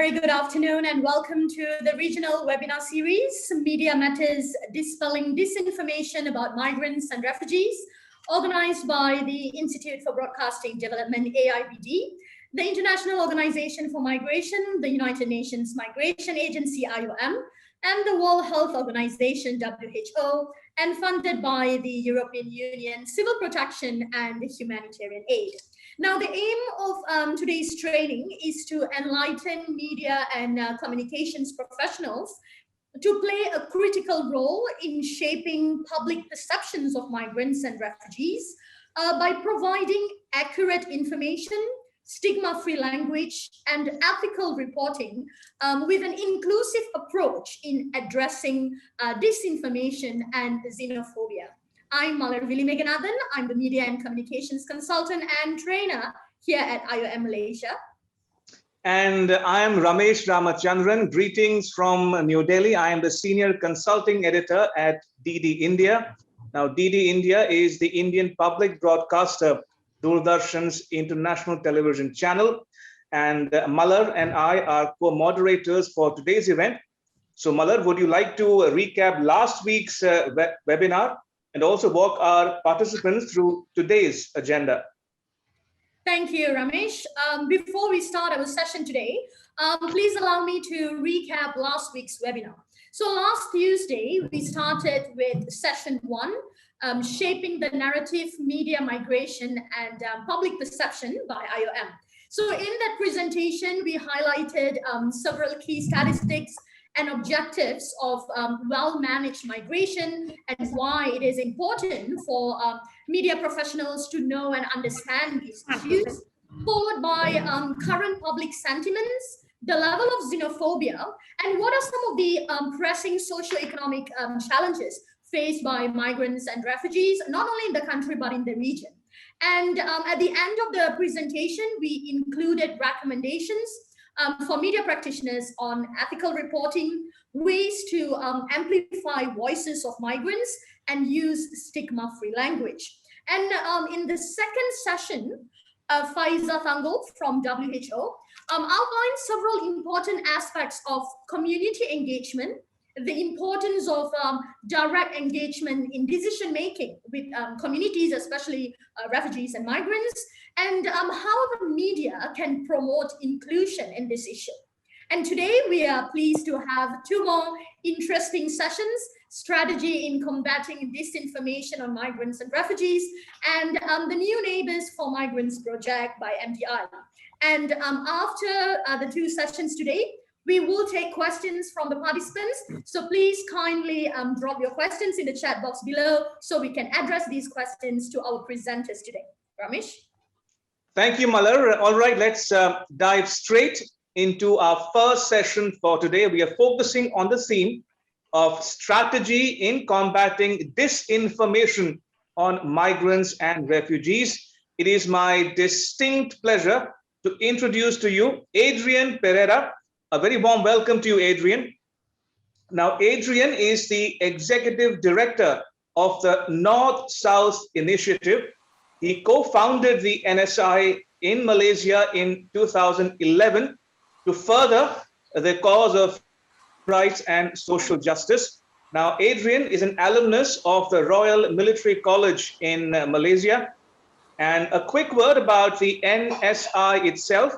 very good afternoon and welcome to the regional webinar series, Media Matters Dispelling Disinformation about Migrants and Refugees, organized by the Institute for Broadcasting Development, AIBD, the International Organization for Migration, the United Nations Migration Agency, IOM, and the World Health Organization, WHO, and funded by the European Union Civil Protection and Humanitarian Aid. Now, the aim of today's training is to enlighten media and communications professionals to play a critical role in shaping public perceptions of migrants and refugees by providing accurate information, stigma-free language, and ethical reporting with an inclusive approach in addressing disinformation and xenophobia. I'm Malarvili Meganathan. I'm the Media and Communications Consultant and Trainer here at IOM Malaysia. And I am Ramesh Ramachandaran. Greetings from New Delhi. I am the Senior Consulting Editor at DD India. Now, DD India is the Indian public broadcaster, Doordarshan's international television channel. And Malar and I are co-moderators for today's event. So Malar, would you like to recap last week's webinar and also walk our participants through today's agenda? Thank you, Ramesh. Before we start our session today, please allow me to recap last week's webinar. So last Tuesday, we started with session 1, Shaping the Narrative, Media Migration and Public Perception by IOM. So in that presentation, we highlighted several key statistics and objectives of well-managed migration and why it is important for media professionals to know and understand these issues, followed by current public sentiments, the level of xenophobia, and what are some of the pressing socio-economic challenges faced by migrants and refugees, not only in the country, but in the region. And at the end of the presentation, we included recommendations for media practitioners on ethical reporting, ways to amplify voices of migrants and use stigma-free language. And in the second session, Faiza Thanggol from WHO outlined several important aspects of community engagement, the importance of direct engagement in decision-making with communities, especially refugees and migrants, and how the media can promote inclusion in this issue. And today we are pleased to have 2 more interesting sessions, Strategy in Combating Disinformation on Migrants and Refugees, and the New Neighbors for Migrants project by MDI. And after the 2 sessions today, we will take questions from the participants. So please kindly drop your questions in the chat box below so we can address these questions to our presenters today. Ramesh? Thank you, Malar. All right, let's dive straight into our first session for today. We are focusing on the theme of strategy in combating disinformation on migrants and refugees. It is my distinct pleasure to introduce to you Adrian Pereira. A very warm welcome to you, Adrian. Now, Adrian is the Executive Director of the North-South Initiative. He co-founded the NSI in Malaysia in 2011 to further the cause of rights and social justice. Now, Adrian is an alumnus of the Royal Military College in Malaysia. And a quick word about the NSI itself.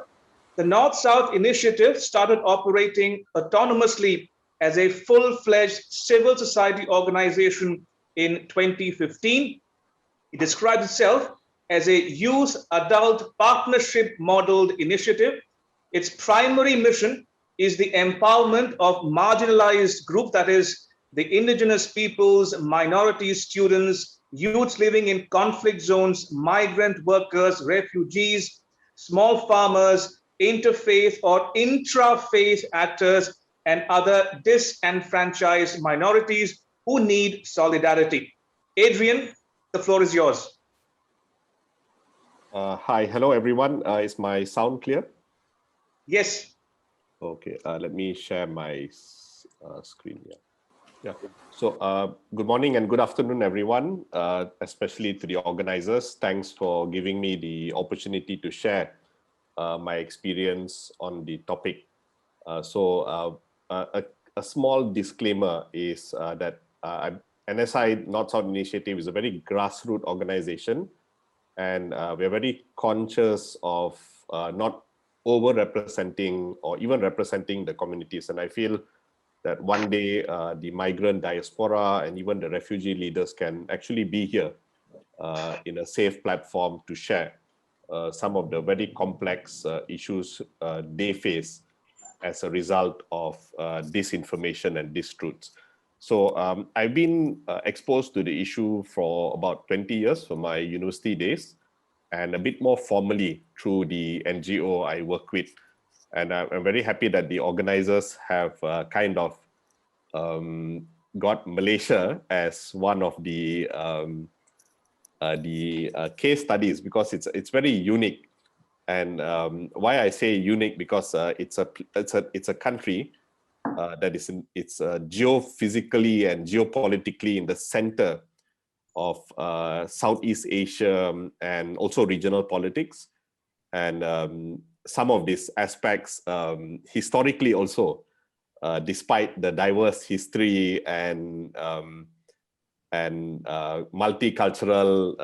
The North-South Initiative started operating autonomously as a full-fledged civil society organization in 2015. It describes itself as a youth-adult partnership-modeled initiative. Its primary mission is the empowerment of marginalized groups, that is, the indigenous peoples, minorities, students, youths living in conflict zones, migrant workers, refugees, small farmers, interfaith or intra-faith actors, and other disenfranchised minorities who need solidarity. Adrian, the floor is yours. Hi, hello everyone. Is my sound clear? Yes. Okay, let me share my screen here. Yeah. So good morning and good afternoon, everyone, especially to the organizers. Thanks for giving me the opportunity to share my experience on the topic A small disclaimer is that NSI North South Initiative is a very grassroots organization, and we're very conscious of not over-representing or even representing the communities. And I feel that one day the migrant diaspora and even the refugee leaders can actually be here in a safe platform to share some of the very complex issues they face as a result of disinformation and distruths. So I've been exposed to the issue for about 20 years from my university days, and a bit more formally through the NGO I work with. And I'm very happy that the organizers have kind of got Malaysia as one of the case studies, because it's very unique. And why I say unique, because it's a country that is geophysically and geopolitically in the center of Southeast Asia and also regional politics. And some of these aspects historically also, despite the diverse history and multicultural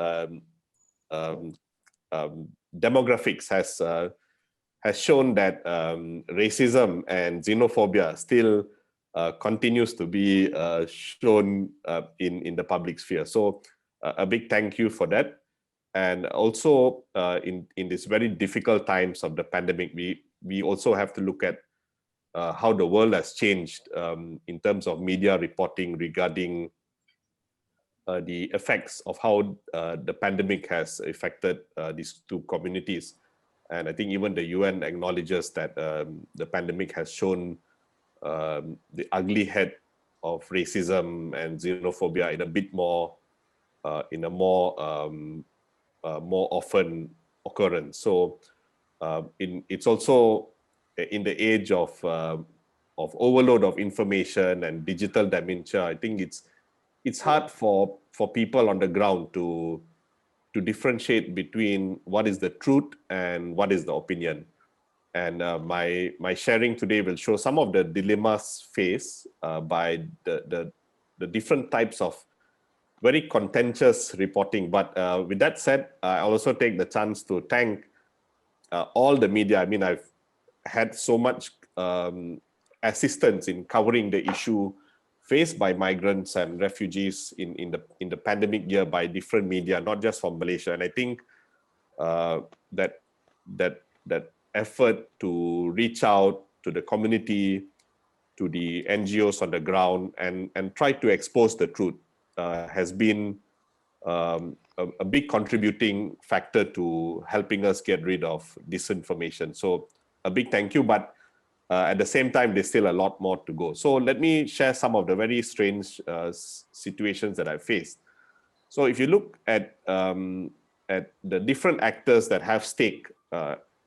demographics, has shown that racism and xenophobia still continues to be shown in the public sphere. So a big thank you for that. And also in these very difficult times of the pandemic, we also have to look at how the world has changed in terms of media reporting regarding the effects of how the pandemic has affected these two communities. And I think even the UN acknowledges that the pandemic has shown the ugly head of racism and xenophobia in a bit more, in a more often occurrence. So it's also in the age of overload of information and digital dementia. I think it's hard for people on the ground to differentiate between what is the truth and what is the opinion. And my sharing today will show some of the dilemmas faced by the different types of very contentious reporting. But with that said, I'll also take the chance to thank all the media. I mean, I've had so much assistance in covering the issue faced by migrants and refugees in the pandemic year by different media, not just from Malaysia. And I think that effort to reach out to the community, to the NGOs on the ground, and try to expose the truth has been a big contributing factor to helping us get rid of disinformation. So a big thank you, but at the same time, there's still a lot more to go. So let me share some of the very strange situations that I faced. So if you look at the different actors that have stake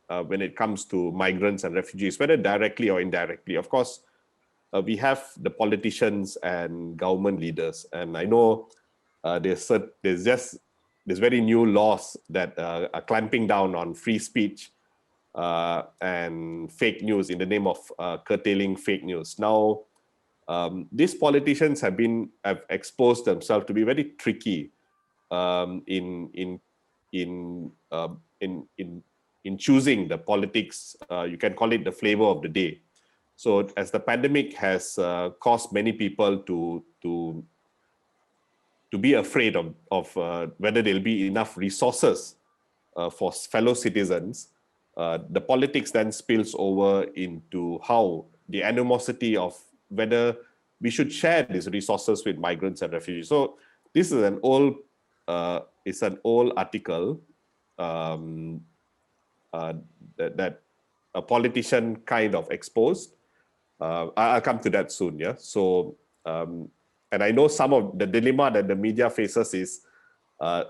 when it comes to migrants and refugees, whether directly or indirectly, of course, we have the politicians and government leaders. And I know there's very new laws that are clamping down on free speech and fake news in the name of curtailing fake news. Now, these politicians have exposed themselves to be very tricky in choosing the politics. You can call it the flavor of the day. So, as the pandemic has caused many people to be afraid of whether there'll be enough resources for fellow citizens, the politics then spills over into how the animosity of whether we should share these resources with migrants and refugees. So this is an old article that a politician kind of exposed. I'll come to that soon. Yeah. So and I know some of the dilemma that the media faces is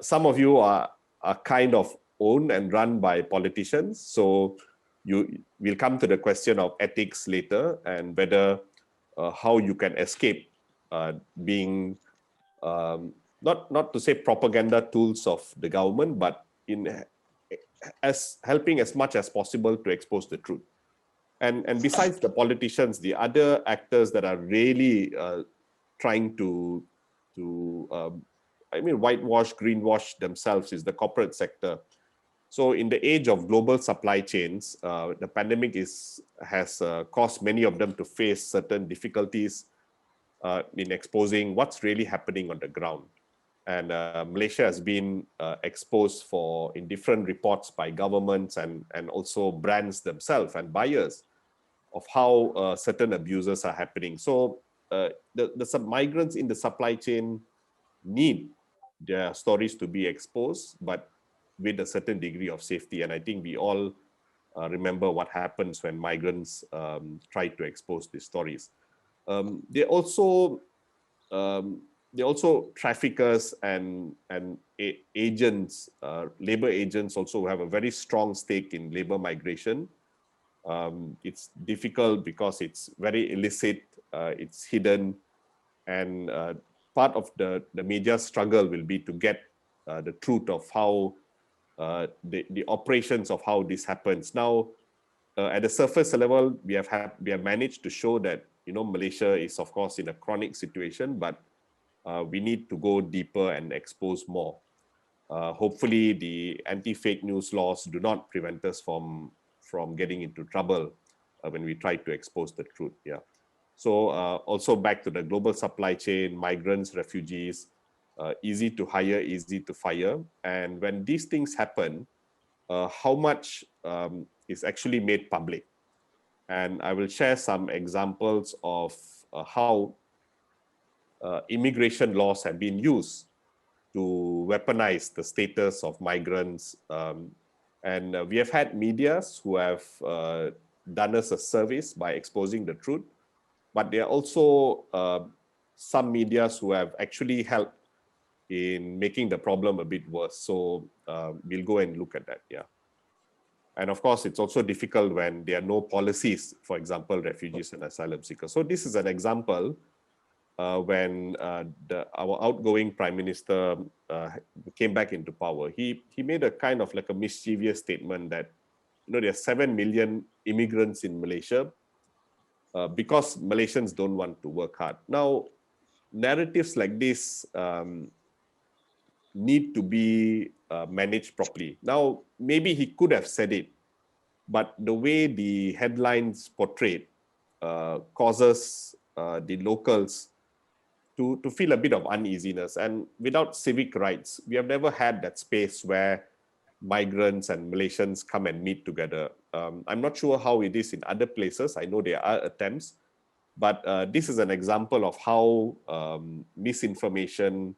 some of you are kind of owned and run by politicians. So we'll come to the question of ethics later, and whether how you can escape being not to say propaganda tools of the government, but as helping as much as possible to expose the truth. And besides the politicians, the other actors that are really trying to whitewash, greenwash themselves is the corporate sector. So in the age of global supply chains, the pandemic has caused many of them to face certain difficulties in exposing what's really happening on the ground. And Malaysia has been exposed in different reports by governments and also brands themselves and buyers of how certain abuses are happening. So the migrants in the supply chain need their stories to be exposed, but with a certain degree of safety. And I think we all remember what happens when migrants try to expose these stories. They're also traffickers and agents, labor agents also have a very strong stake in labor migration. It's difficult because it's very illicit, it's hidden, and part of the media struggle will be to get the truth of how the operations of how this happens. Now, at the surface level, we have managed to show that Malaysia is of course in a chronic situation, but we need to go deeper and expose more. Hopefully, the anti-fake news laws do not prevent us from getting into trouble when we try to expose the truth. Yeah. So also back to the global supply chain, migrants, refugees, easy to hire, easy to fire. And when these things happen, how much is actually made public? And I will share some examples of how immigration laws have been used to weaponize the status of migrants. And we have had medias who have done us a service by exposing the truth, but there are also some medias who have actually helped in making the problem a bit worse. So we'll go and look at that, yeah. And of course, it's also difficult when there are no policies, for example, refugees and asylum seekers. So this is an example when our outgoing Prime Minister came back into power. He made a kind of like a mischievous statement that there are 7 million immigrants in Malaysia because Malaysians don't want to work hard. Now, narratives like this need to be managed properly. Now, maybe he could have said it, but the way the headlines portrayed causes the locals to feel a bit of uneasiness. And without civic rights, we have never had that space where migrants and Malaysians come and meet together. I'm not sure how it is in other places. I know there are attempts, but this is an example of how misinformation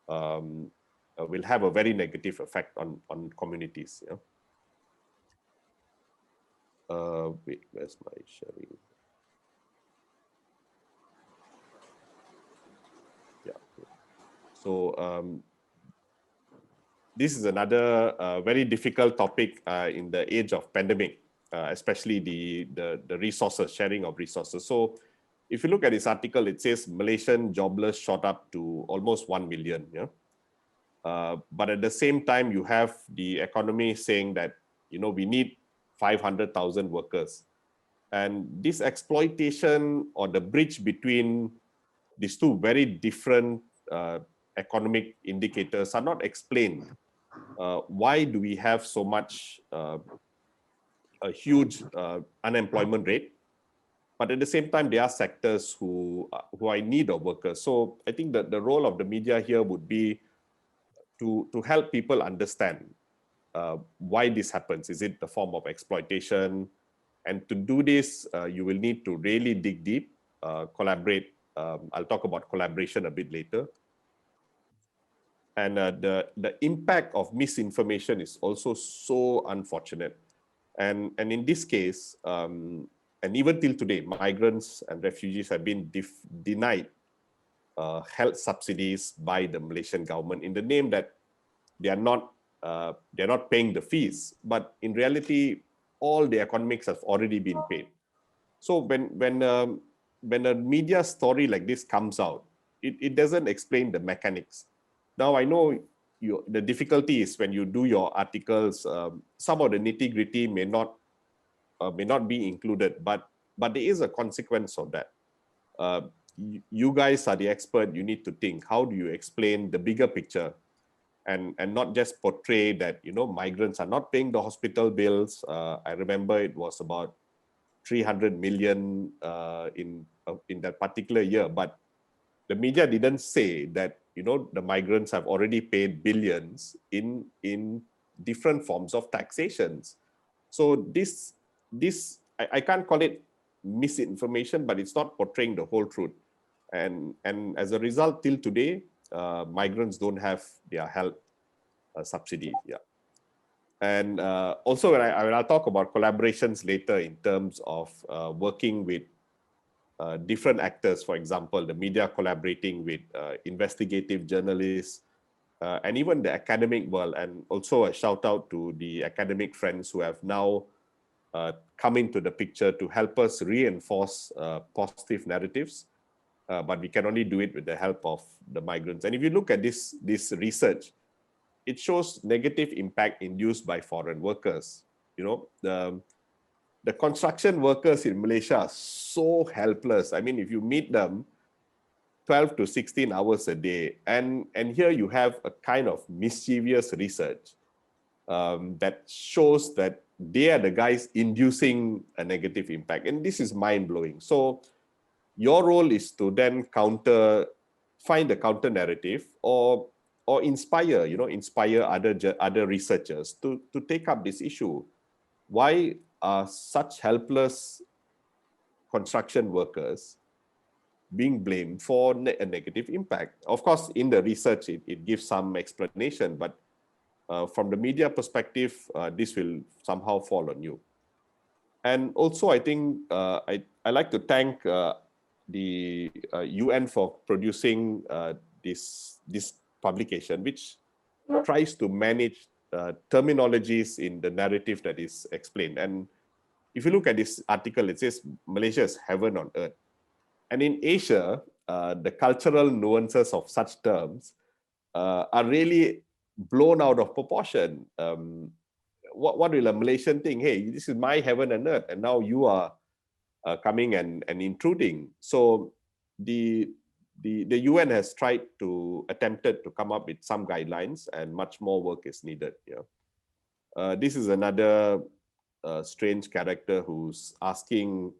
will have a very negative effect on communities. Yeah? Wait, where's my sharing? Yeah. So this is another very difficult topic in the age of pandemic, especially the resources, sharing of resources. So if you look at this article, it says Malaysian jobless shot up to almost 1 million. Yeah. But at the same time, you have the economy saying that we need 500,000 workers, and this exploitation or the bridge between these two very different economic indicators are not explained. Why do we have so much a huge unemployment rate? But at the same time, there are sectors who are in need of workers. So I think that the role of the media here would be to help people understand why this happens. Is it the form of exploitation? And to do this, you will need to really dig deep, collaborate. I'll talk about collaboration a bit later. And the impact of misinformation is also so unfortunate. And in this case, and even till today, migrants and refugees have been denied health subsidies by the Malaysian government in the name that they are not paying the fees, but in reality, all the economics have already been paid. So when a media story like this comes out, it doesn't explain the mechanics. Now I know the difficulty is when you do your articles, some of the nitty-gritty may not may not be included, but there is a consequence of that. You guys are the expert. You need to think, how do you explain the bigger picture, and not just portray that, you know, migrants are not paying the hospital bills. I remember it was about 300 million in that particular year, but the media didn't say that, you know, the migrants have already paid billions in different forms of taxations. So I can't call it misinformation, but it's not portraying the whole truth. And as a result, till today, migrants don't have their health subsidy. Yeah. And also, when I'll talk about collaborations later in terms of working with different actors, for example, the media collaborating with investigative journalists, and even the academic world. And also a shout out to the academic friends who have now come into the picture to help us reinforce positive narratives. But we can only do it with the help of the migrants. And if you look at this research, it shows negative impact induced by foreign workers. You know, the construction workers in Malaysia are so helpless. I mean, if you meet them 12 to 16 hours a day, and here you have a kind of mischievous research that shows that they are the guys inducing a negative impact. And this is mind-blowing. So your role is to then find a counter narrative or inspire other researchers to take up this issue. Why are such helpless construction workers being blamed for a negative impact? Of course, in the research, it gives some explanation, but from the media perspective, this will somehow fall on you. And also, I think I like to thank the UN for producing this publication, which tries to manage terminologies in the narrative that is explained. And if you look at this article, it says Malaysia is heaven on earth. And in Asia, the cultural nuances of such terms are really blown out of proportion. What will a Malaysian think? Hey, this is my heaven and earth, and now you are coming and intruding. So the UN has attempted to come up with some guidelines, and much more work is needed. Yeah. This is another strange character who's asking,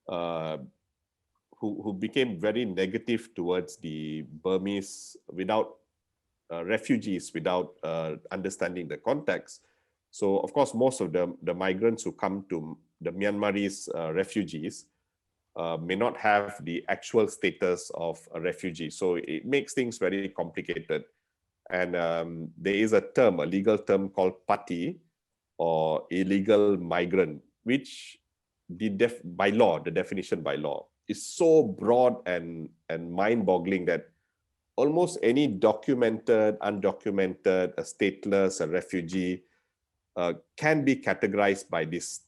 who became very negative towards the Burmese refugees without understanding the context. So, of course, most of the migrants who come to the Myanmarese refugees may not have the actual status of a refugee. So it makes things very complicated. And there is a legal term called pati, or illegal migrant, which the definition by law is so broad and mind-boggling that almost any documented, undocumented, a stateless, a refugee can be categorized by this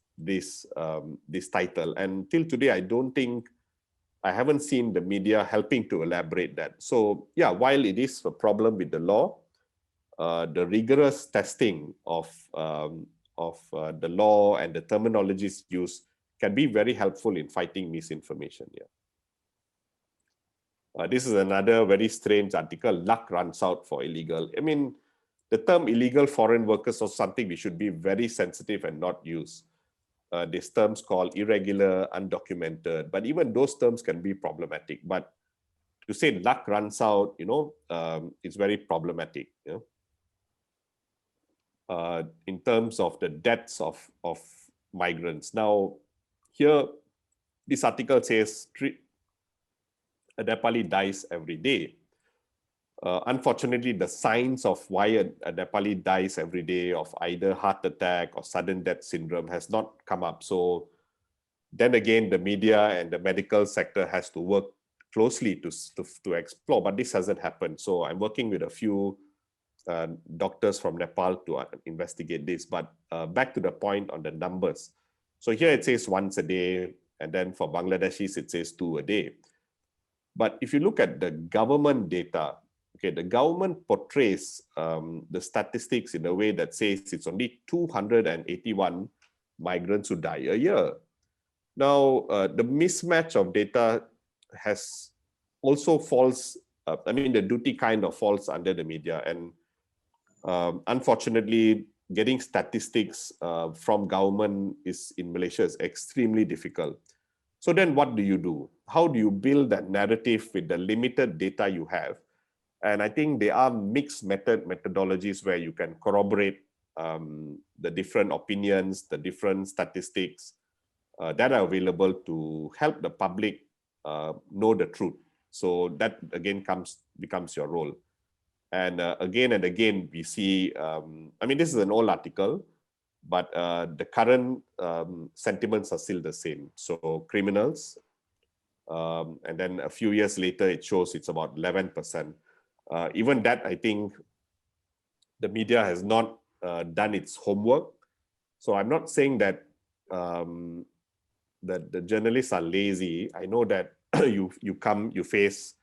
title. And till today, I haven't seen the media helping to elaborate that. So yeah, while it is a problem with the law, the rigorous testing of the law and the terminologies used can be very helpful in fighting misinformation. Yeah. This is another very strange article. Luck runs out for illegal. I mean, the term illegal foreign workers was something we should be very sensitive and not use. These terms called irregular, undocumented, but even those terms can be problematic. But to say luck runs out, it's very problematic. In terms of the deaths of migrants. Now, here, this article says a Nepali dies every day. Unfortunately, the signs of why a Nepali dies every day of either heart attack or sudden death syndrome has not come up. So then again, the media and the medical sector has to work closely to explore, but this hasn't happened. So I'm working with a few doctors from Nepal to investigate this. But back to the point on the numbers. So here it says once a day, and then for Bangladeshis, it says 2 a day. But if you look at the government data, okay, the government portrays the statistics in a way that says it's only 281 migrants who die a year. Now, the mismatch of data has also falls, the duty kind of falls under the media. And unfortunately, getting statistics from government in Malaysia is extremely difficult. So then what do? How do you build that narrative with the limited data you have? And I think there are mixed methodologies where you can corroborate the different opinions, the different statistics that are available to help the public know the truth. So that again becomes your role. And again and again, we see, this is an old article, but the current sentiments are still the same. So criminals, and then a few years later, it shows it's about 11%. Even that, I think the media has not done its homework. So I'm not saying that that the journalists are lazy. I know that you face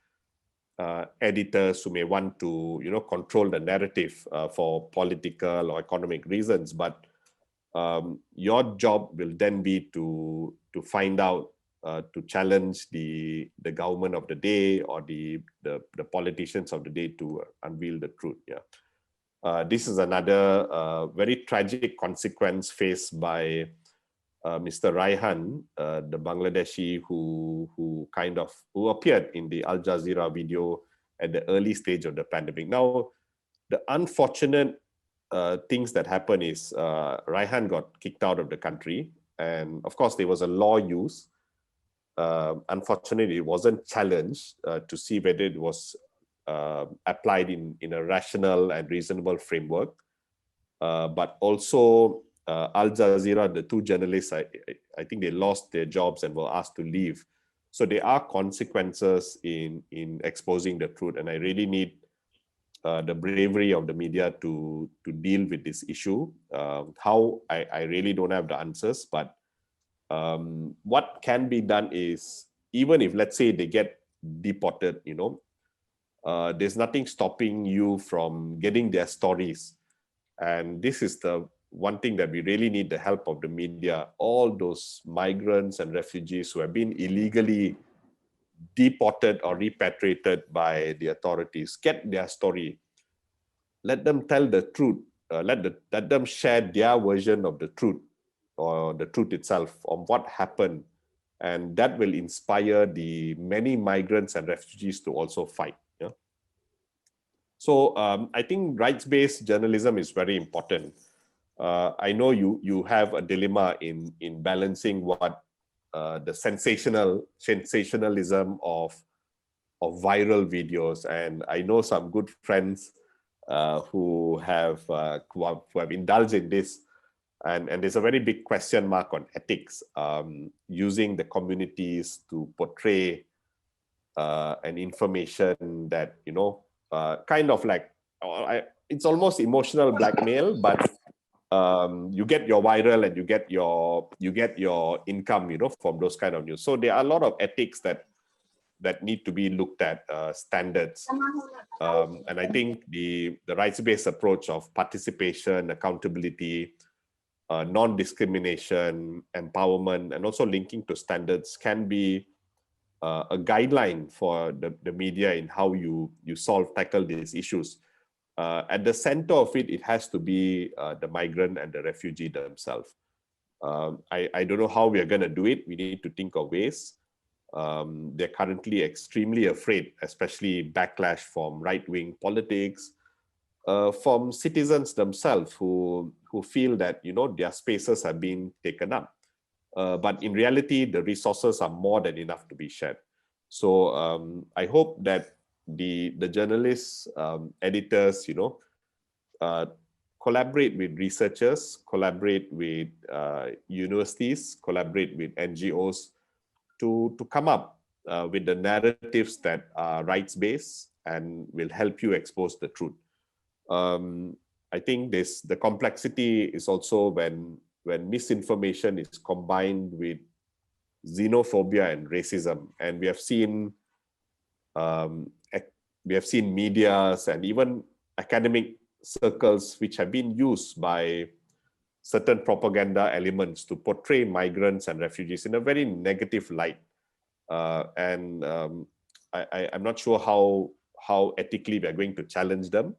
editors who may want to control the narrative for political or economic reasons, but your job will then be to find out, to challenge the government of the day or the politicians of the day to unveil the truth. This is another very tragic consequence faced by Mr. Raihan, the Bangladeshi who appeared in the Al Jazeera video at the early stage of the pandemic. Now, the unfortunate things that happen is Raihan got kicked out of the country, and of course there was a law used. Unfortunately, it wasn't challenged to see whether it was applied in a rational and reasonable framework. But also Al Jazeera, the two journalists, I think they lost their jobs and were asked to leave. So there are consequences in exposing the truth, and I really need the bravery of the media to deal with this issue. How, I really don't have the answers, but what can be done is, even if, let's say, they get deported, there's nothing stopping you from getting their stories. And this is the one thing that we really need the help of the media. All those migrants and refugees who have been illegally deported or repatriated by the authorities, get their story. Let them tell the truth. Let them share their version of the truth, or the truth itself, on what happened. And that will inspire the many migrants and refugees to also fight. So I think rights-based journalism is very important. I know you have a dilemma in balancing what the sensationalism of viral videos, and I know some good friends who have indulged in this, and there's a very big question mark on ethics, using the communities to portray an information that it's almost emotional blackmail, but you get your viral and you get your income, from those kind of news. So there are a lot of ethics that need to be looked at, standards, and I think the rights-based approach of participation, accountability, non-discrimination, empowerment, and also linking to standards can be a guideline for the media in how you tackle these issues. At the center of it has to be the migrant and the refugee themselves. I don't know how we are going to do it. We need to think of ways. They're currently extremely afraid, especially backlash from right-wing politics, from citizens themselves who feel that their spaces are being taken up. But in reality, the resources are more than enough to be shared. So I hope that the journalists, editors, collaborate with researchers, collaborate with universities, collaborate with NGOs to come up with the narratives that are rights-based and will help you expose the truth. I think the complexity is also when misinformation is combined with xenophobia and racism, and we have seen medias and even academic circles which have been used by certain propaganda elements to portray migrants and refugees in a very negative light. I'm not sure how ethically we are going to challenge them.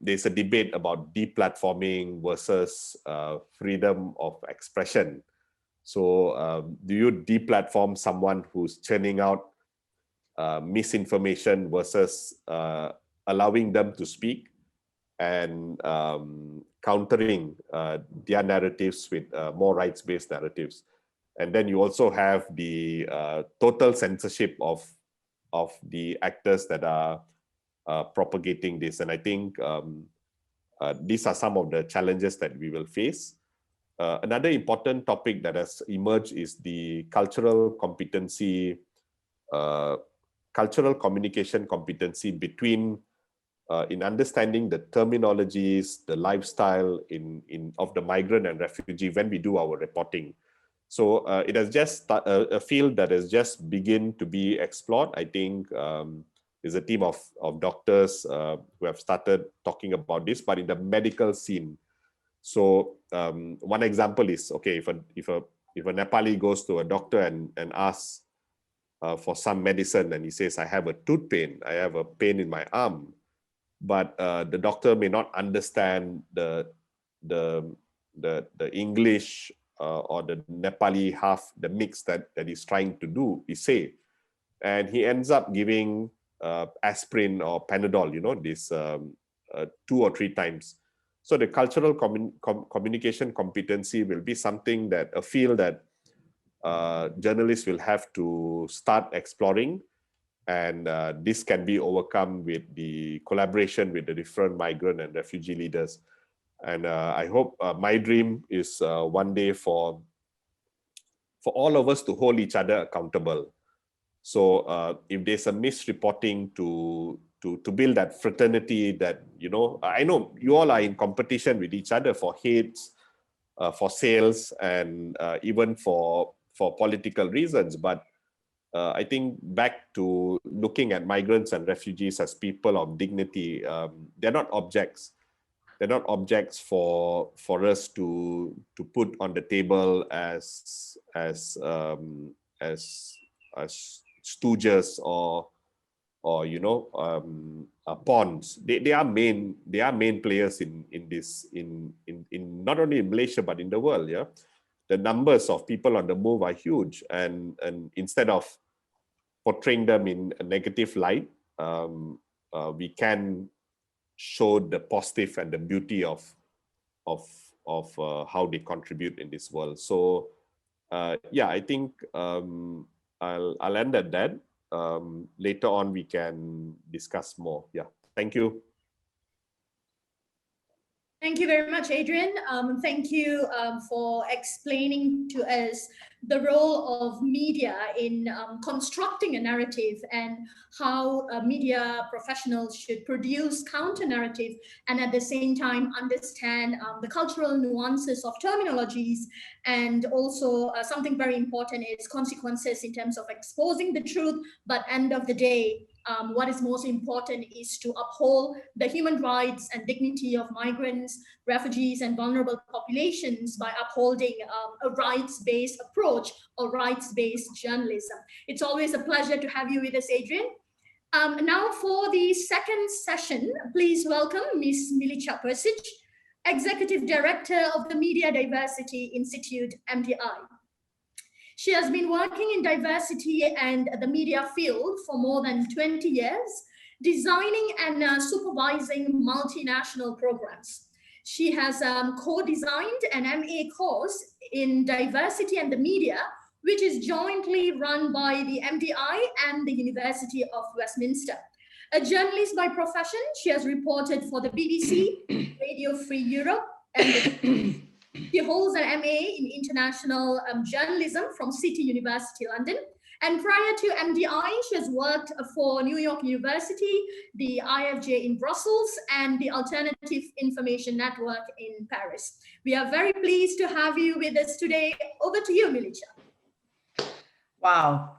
There's a debate about deplatforming versus freedom of expression. So do you deplatform someone who's churning out misinformation versus allowing them to speak and countering their narratives with more rights-based narratives? And then you also have the total censorship of the actors that are propagating this. And I think these are some of the challenges that we will face. Another important topic that has emerged is the cultural competency, cultural communication competency between in understanding the terminologies, the lifestyle of the migrant and refugee when we do our reporting. So it has just a field that has just begun to be explored. I think there's a team of doctors who have started talking about this, but in the medical scene. So one example is, okay, if a Nepali goes to a doctor and asks for some medicine, and he says, I have a tooth pain, I have a pain in my arm, but the doctor may not understand the English or the Nepali half, the mix that he's trying to do, he say, and he ends up giving aspirin or Panadol, you know, this 2 or 3 times. So the cultural communication competency will be something that a field that journalists will have to start exploring, and this can be overcome with the collaboration with the different migrant and refugee leaders. And I hope my dream is one day for all of us to hold each other accountable. So if there's a misreporting to build that fraternity, that, you know, I know you all are in competition with each other for heads, for sales, and even for political reasons. But I think back to looking at migrants and refugees as people of dignity, they're not objects. They're not objects for us to put on the table as stooges or you know, pawns. They are main players in not only in Malaysia but in the world. Yeah, the numbers of people on the move are huge, and instead of portraying them in a negative light, we can show the positive and the beauty of how they contribute in this world. So yeah, I think I'll end at that. Later on we can discuss more. Yeah, thank you. Thank you very much, Adrian. Thank you for explaining to us the role of media in constructing a narrative, and how media professionals should produce counter-narrative and at the same time understand the cultural nuances of terminologies, and also something very important is consequences in terms of exposing the truth, but end of the day, what is most important is to uphold the human rights and dignity of migrants, refugees, and vulnerable populations by upholding a rights-based approach or rights-based journalism. It's always a pleasure to have you with us, Adrian. Now for the second session, please welcome Ms. Milica Persich, Executive Director of the Media Diversity Institute, MDI. She has been working in diversity and the media field for more than 20 years, designing and supervising multinational programs. She has co-designed an MA course in diversity and the media, which is jointly run by the MDI and the University of Westminster. A journalist by profession, she has reported for the BBC, Radio Free Europe, and she holds an MA in International Journalism from City University, London. And prior to MDI, she has worked for New York University, the IFJ in Brussels, and the Alternative Information Network in Paris. We are very pleased to have you with us today. Over to you, Milicia. Wow.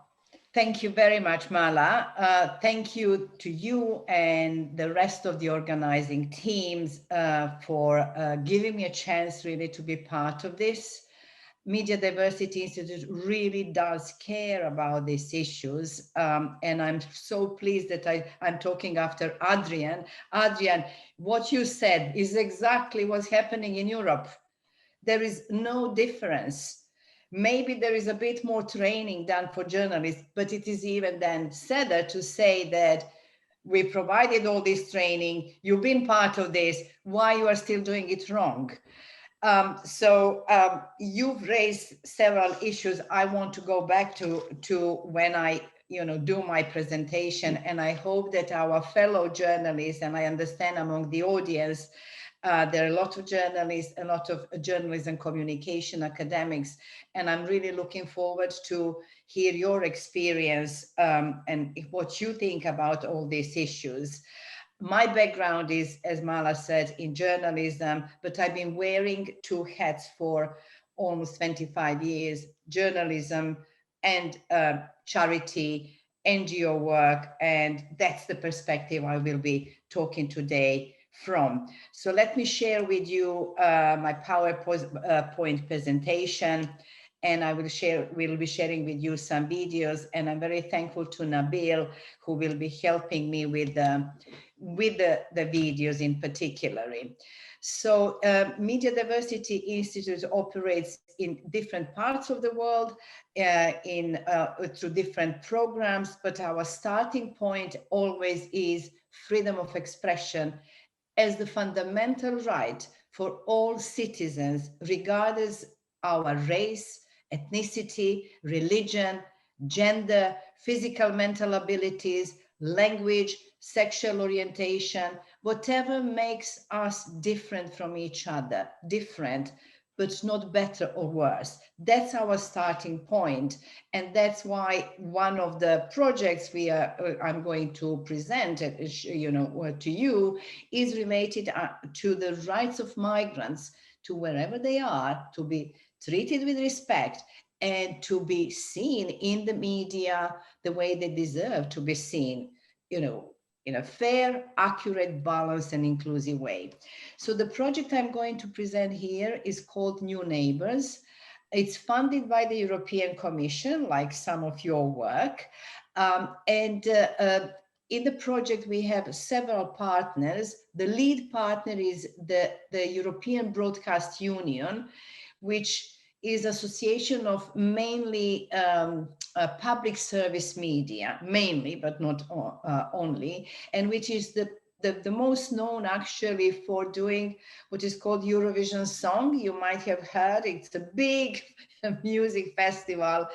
Thank you very much, Mala. Thank you to you and the rest of the organizing teams for giving me a chance really to be part of this. Media Diversity Institute really does care about these issues. And I'm so pleased that I'm talking after Adrian. Adrian, what you said is exactly what's happening in Europe. There is no difference. Maybe there is a bit more training done for journalists, but it is even then sadder to say that we provided all this training, you've been part of this, why you are still doing it wrong? You've raised several issues. I want to go back to when I do my presentation, and I hope that our fellow journalists, and I understand among the audience, there are a lot of journalists, a lot of journalism communication academics, and I'm really looking forward to hear your experience and what you think about all these issues. My background is, as Mala said, in journalism, but I've been wearing two hats for almost 25 years, journalism and charity, NGO work, and that's the perspective I will be talking today from. So let me share with you my PowerPoint presentation, and we'll be sharing with you some videos, and I'm very thankful to Nabil, who will be helping me with the videos in particular. So Media Diversity Institute operates in different parts of the world through different programs, but our starting point always is freedom of expression as the fundamental right for all citizens, regardless our race, ethnicity, religion, gender, physical, mental abilities, language, sexual orientation, whatever makes us different from each other, different, but not better or worse. That's our starting point. And that's why one of the projects I'm going to present to you is related to the rights of migrants to wherever they are, to be treated with respect and to be seen in the media the way they deserve to be seen, in a fair, accurate, balanced, and inclusive way. So the project I'm going to present here is called New Neighbors. It's funded by the European Commission, like some of your work. In the project, we have several partners. The lead partner is the European Broadcast Union, which is association of mainly public service media, mainly, but not only, and which is the most known actually for doing what is called Eurovision Song. You might have heard, it's a big music festival,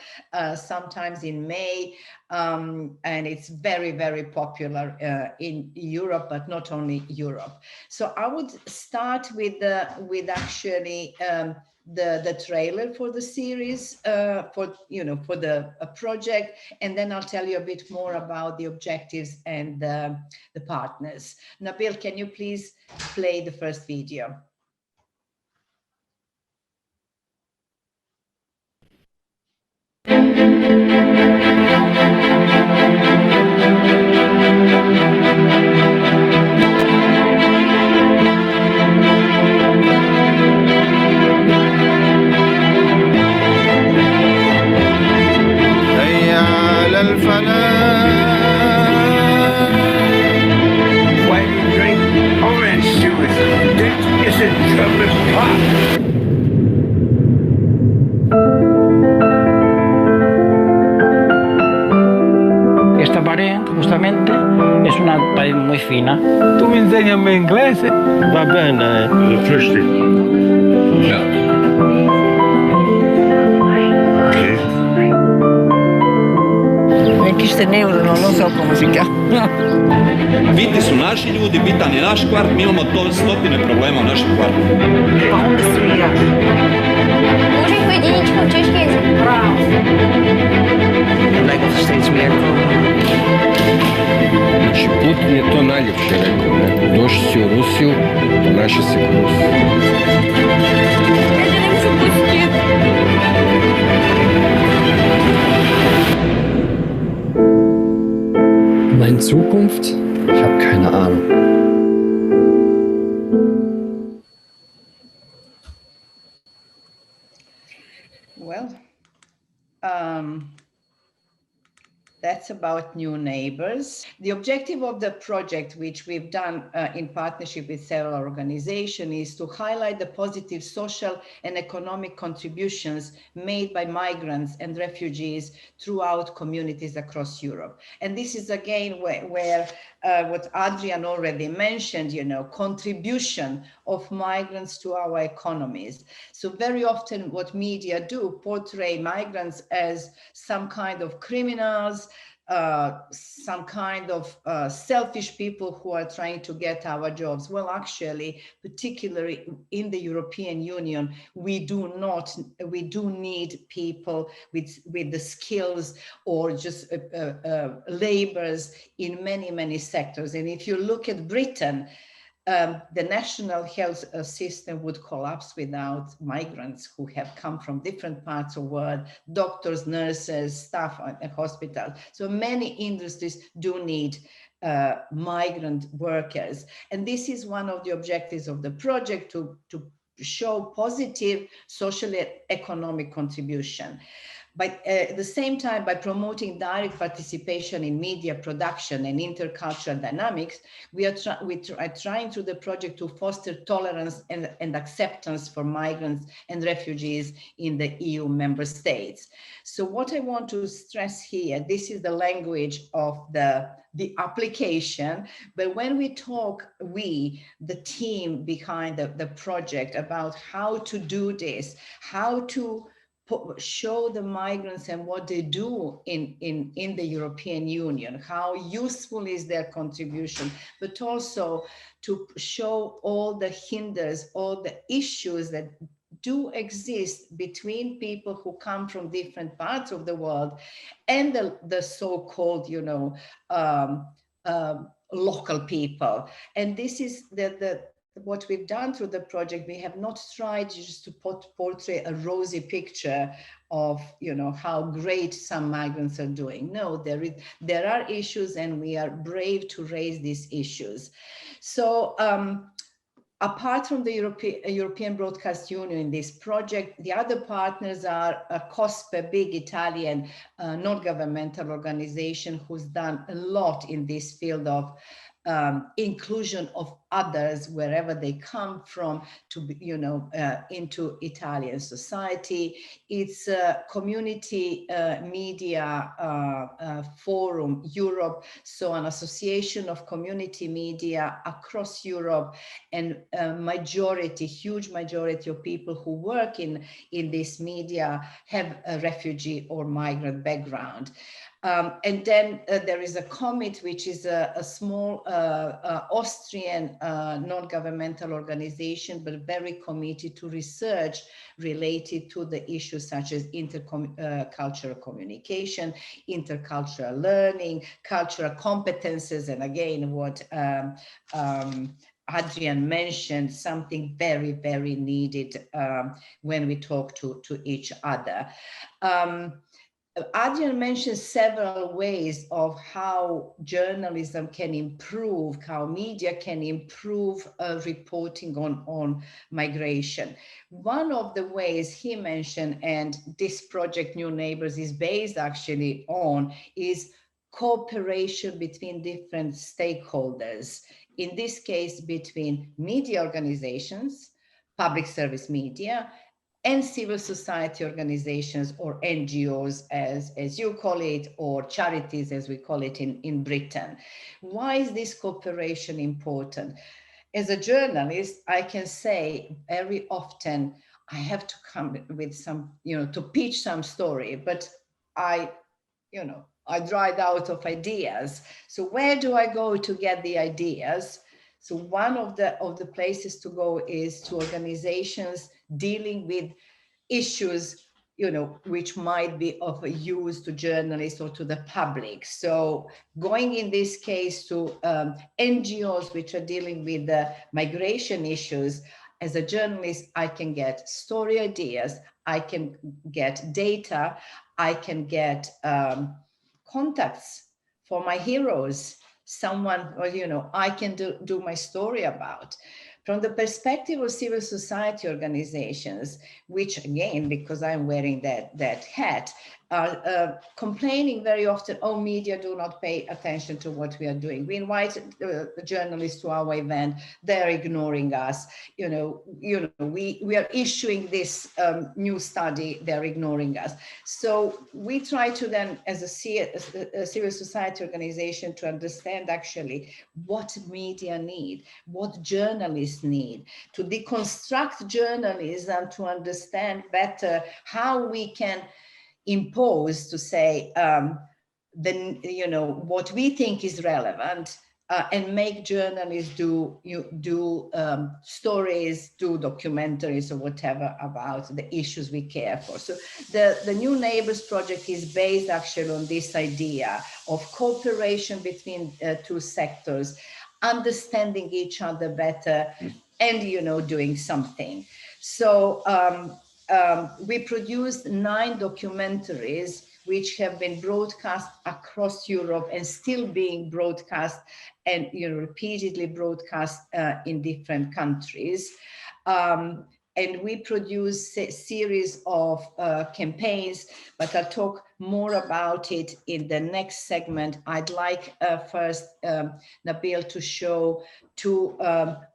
sometimes in May, and it's very, very popular in Europe, but not only Europe. So I would start with actually the trailer for the series, for the project, and then I'll tell you a bit more about the objectives and the partners. Nabil, can you please play the first video? Why do you drink orange juice? This is German pop. Esta pared, justamente, es una pared muy fina. ¿Tú me enseñas inglés? Va bene, flüchtig. Ja. Neki ste neuro, non so come si chiama. Biti su naši ljudi, bitan je naš kvart, mi imamo to stotine problema u našem kvartu. Pa onda su i ja. Može i pojediničko češki jezik. Bravo. Het lijkt of er steeds meer komen. Znači, Putin je to najljepše rekao. Došli si u Rusiju, ponaša se kao Rus. Ja želim se pustiti. Thema in Zukunft? Ich habe keine Ahnung. Well, that's about new neighbors. The objective of the project, which we've done in partnership with several organizations, is to highlight the positive social and economic contributions made by migrants and refugees throughout communities across Europe. And this is again where what Adrian already mentioned, you know, contribution of migrants to our economies. So very often what media do portray migrants as some kind of criminals, some kind of selfish people who are trying to get our jobs. Well, actually, particularly in the European Union, we do need people with the skills or just laborers in many sectors. And if you look at Britain, the national health system would collapse without migrants who have come from different parts of the world, doctors, nurses, staff at hospitals. So many industries do need migrant workers. And this is one of the objectives of the project, to show positive social and economic contribution. But at the same time, by promoting direct participation in media production and intercultural dynamics, we are trying through the project to foster tolerance and acceptance for migrants and refugees in the EU member states. So what I want to stress here, this is the language of the application, but when we talk, the team behind the project, about how to do this, how to show the migrants and what they do in the European Union, how useful is their contribution, but also to show all the hinders, all the issues that do exist between people who come from different parts of the world and the so-called, you know, local people. And this is what we've done through the project. We have not tried just to portray a rosy picture of, you know, how great some migrants are doing. No, there are issues, and we are brave to raise these issues. So apart from the European Broadcast Union in this project, the other partners are COSPE, a big Italian non-governmental organization who's done a lot in this field of inclusion of others wherever they come from, to be, you know, into Italian society. It's a community media forum Europe, so an association of community media across Europe, and huge majority of people who work in this media have a refugee or migrant background. And then there is a COMIT, which is a small Austrian non-governmental organization, but very committed to research related to the issues such as intercultural communication, intercultural learning, cultural competences, and again, what Adrian mentioned, something very needed when we talk to each other. Adrian mentioned several ways of how journalism can improve, how media can improve reporting on migration. One of the ways he mentioned, and this project New Neighbors is based actually on, is cooperation between different stakeholders. In this case, between media organizations, public service media, and civil society organizations, or NGOs as you call it, or charities as we call it in Britain. Why is this cooperation important? As a journalist, I can say very often I have to come with some, you know, to pitch some story, but I dried out of ideas. So where do I go to get the ideas? So one of the places to go is to organizations dealing with issues, you know, which might be of use to journalists or to the public. So going in this case to NGOs which are dealing with the migration issues, as a journalist, I can get story ideas, I can get data, I can get contacts for my heroes, someone, or, you know, I can do my story about. From the perspective of civil society organizations, which again, because I'm wearing that hat, are complaining very often, oh, media do not pay attention to what we are doing. We invite the journalists to our event, they're ignoring us. You know, we are issuing this new study, they're ignoring us. So we try to then, as a civil society organization, to understand actually what media need, what journalists need, to deconstruct journalism, to understand better how we can impose, to say, then, you know, what we think is relevant, and make journalists do stories, do documentaries or whatever about the issues we care for. So the New Neighbors project is based actually on this idea of cooperation between two sectors, understanding each other better, and, you know, doing something. So we produced 9 documentaries which have been broadcast across Europe and still being broadcast and, you know, repeatedly broadcast in different countries. And we produce a series of campaigns, but I'll talk more about it in the next segment. I'd like first Nabil to show 2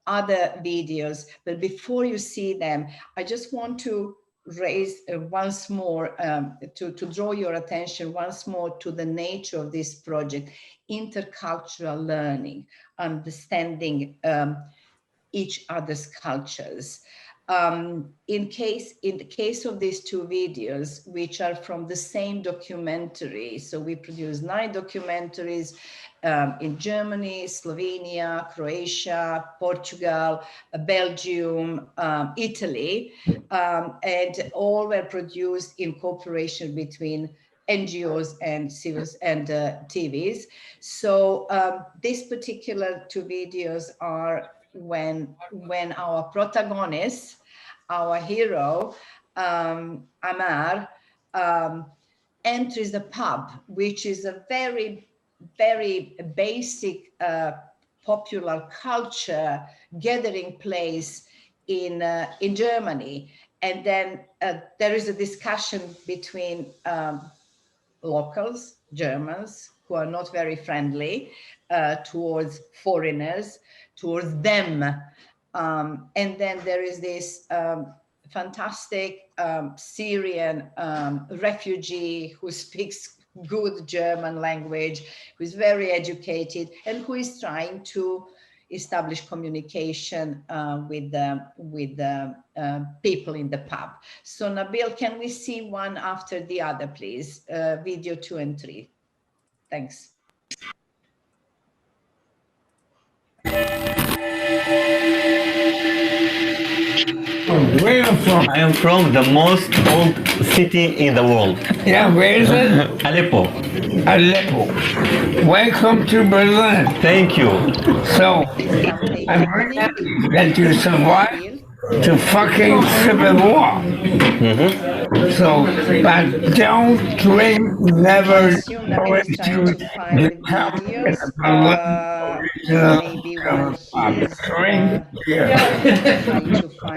other videos, but before you see them, I just want to raise once more, to draw your attention once more to the nature of this project: intercultural learning, understanding each other's cultures. In the case of these 2 videos, which are from the same documentary, so we produced 9 documentaries in Germany, Slovenia, Croatia, Portugal, Belgium, Italy, and all were produced in cooperation between NGOs and civils and TVs. So these particular 2 videos are when our protagonist, our hero, Amar, enters the pub, which is a very, very basic popular culture gathering place in Germany. And then there is a discussion between locals, Germans, who are not very friendly towards foreigners, towards them. And then there is this fantastic Syrian refugee who speaks good German language, who is very educated, and who is trying to establish communication with people in the pub. So Nabil, can we see one after the other, please? Video 2 and 3. Thanks. Where are you from? I am from the most old city in the world. Yeah, where is it? Aleppo. Aleppo. Welcome to Berlin. Thank you. So, I'm very happy that you survived the fucking civil war. So, but don't drink, never go into the cup in the drink beer.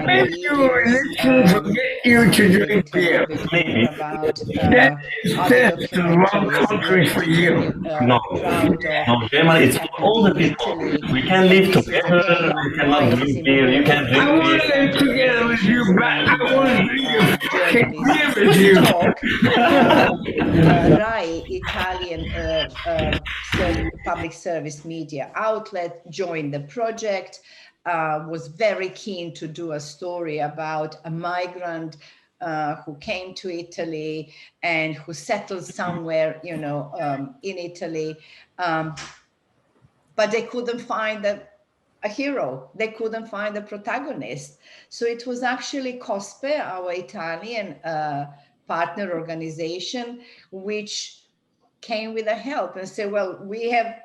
Maybe you listen to get you to drink beer. Maybe. That is the wrong country for you. No, Germany, it's for all the people. We can live together, we cannot drink beer, you can drink beer. I want to live together with you, but I want to drink a fucking beer with you. RAI, Italian public service media outlet, joined the project, was very keen to do a story about a migrant who came to Italy and who settled somewhere, you know, in Italy, but they couldn't find a hero. They couldn't find a protagonist. So it was actually COSPE, our Italian partner organization, which came with a help and said, well, we have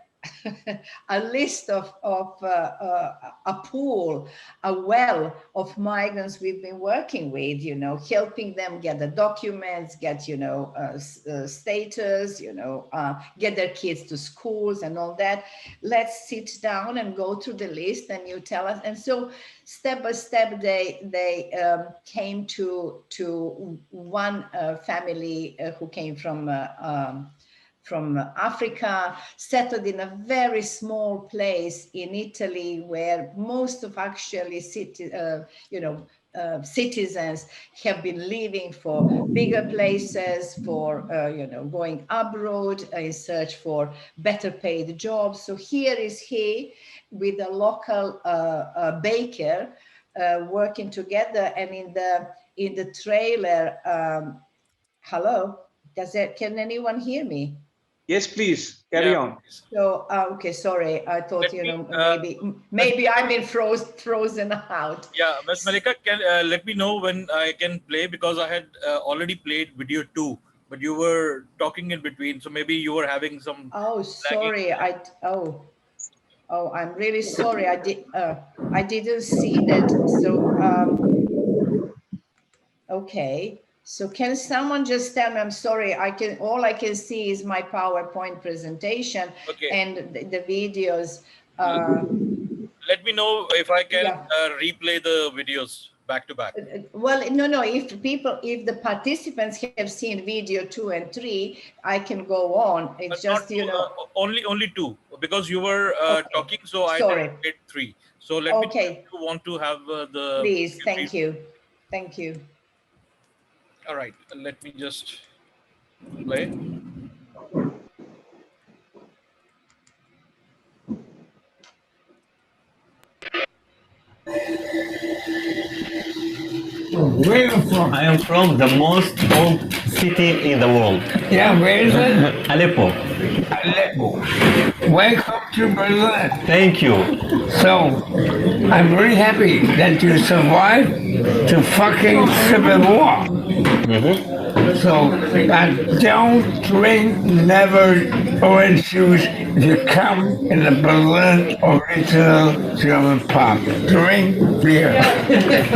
a list of a pool, a well of migrants we've been working with, you know, helping them get the documents, get, you know, status, you know, get their kids to schools and all that. Let's sit down and go through the list and you tell us. And so step by step, they came to one family who came from Africa, settled in a very small place in Italy, where most of actually citizens have been living for bigger places, for you know, going abroad in search for better paid jobs. So here is he with a local baker working together, and in the trailer. Hello, can anyone hear me? Yes, please carry on. So okay, sorry. I thought maybe I'm in frozen out. Yeah, but Milica, can let me know when I can play, because I had already played video 2, but you were talking in between, so maybe you were having some. Oh, sorry. I'm really sorry. I didn't see that. So okay. So can someone just tell me? I'm sorry. All I can see is my PowerPoint presentation and the videos. Let me know if I can replay the videos back to back. Well, no. If the participants have seen video 2 and 3, I can go on. It's just you know only 2, because you were talking. So I did 3. So let me know if you want to have the. Please, thank you. All right, let me just play. Where are you from? I am from the most old city in the world. Yeah, where is it? Aleppo. Aleppo. Welcome to Berlin. Thank you. So, I'm really happy that you survived the fucking civil war. So, don't drink never orange juice if you come in the Berlin original German pub. Drink beer.